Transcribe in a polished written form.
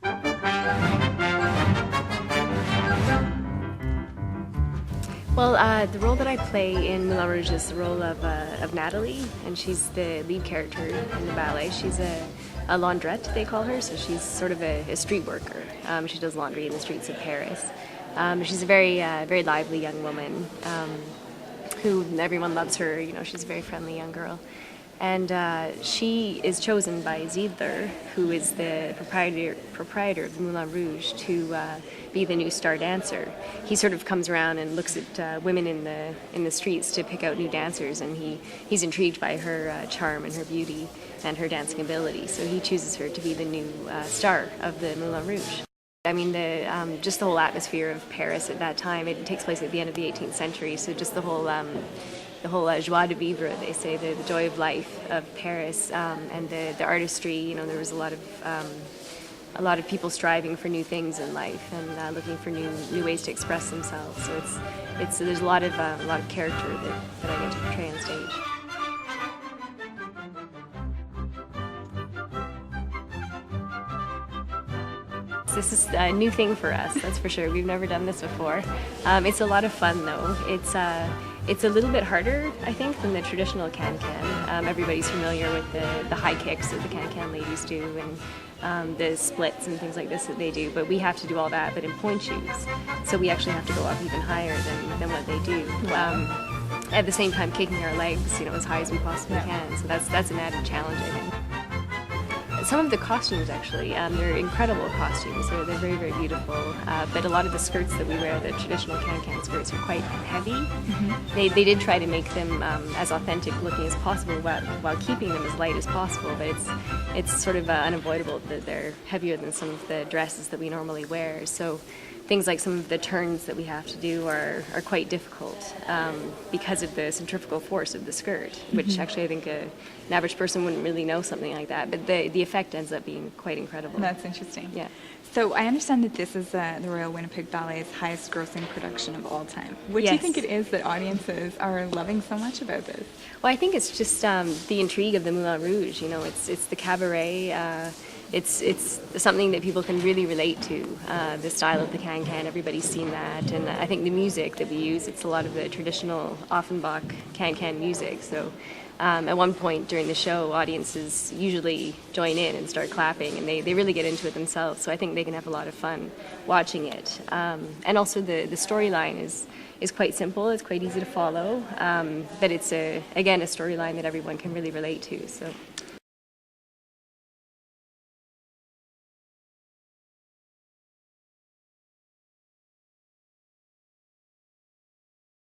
Well, the role that I play in Moulin Rouge is the role of Natalie, and she's the lead character in the ballet. She's a laundrette, they call her, so she's sort of a street worker. She does laundry in the streets of Paris. She's a very lively young woman who everyone loves her. You know, she's a very friendly young girl. And she is chosen by Ziedler, who is the proprietor of the Moulin Rouge, to be the new star dancer. He sort of comes around and looks at women in the streets to pick out new dancers, and he's intrigued by her charm and her beauty and her dancing ability. So he chooses her to be the new star of the Moulin Rouge. I mean, just the whole atmosphere of Paris at that time. It takes place at the end of the 18th century, so just the whole joie de vivre, they say, the joy of life of Paris, and the artistry. You know, there was a lot of people striving for new things in life and looking for new ways to express themselves. So there's a lot of character that I get to portray on stage. This is a new thing for us, that's for sure. We've never done this before. It's a lot of fun, though. It's a little bit harder, I think, than the traditional can-can. Everybody's familiar with the high kicks that the can-can ladies do and the splits and things like this that they do, but we have to do all that, but in point shoes. So we actually have to go up even higher than what they do. At the same time, kicking our legs, you know, as high as we possibly can. So that's an added challenge, I think. Some of the costumes, actually, they're incredible costumes. They're very, very beautiful. But a lot of the skirts that we wear, the traditional can-can skirts, are quite heavy. Mm-hmm. They did try to make them as authentic looking as possible while keeping them as light as possible. But it's sort of unavoidable that they're heavier than some of the dresses that we normally wear. So things like some of the turns that we have to do are quite difficult because of the centrifugal force of the skirt, which actually I think an average person wouldn't really know something like that. But the effect ends up being quite incredible. That's interesting. Yeah. So I understand that this is the Royal Winnipeg Ballet's highest grossing production of all time. What do you Yes. think it is that audiences are loving so much about this? Well, I think it's just the intrigue of the Moulin Rouge. You know, it's the cabaret. It's something that people can really relate to, the style of the can-can. Everybody's seen that. And I think the music that we use, it's a lot of the traditional Offenbach can-can music. So at one point during the show, audiences usually join in and start clapping, and they really get into it themselves. So I think they can have a lot of fun watching it. And also the storyline is quite simple. It's quite easy to follow. But it's, again, a storyline that everyone can really relate to. So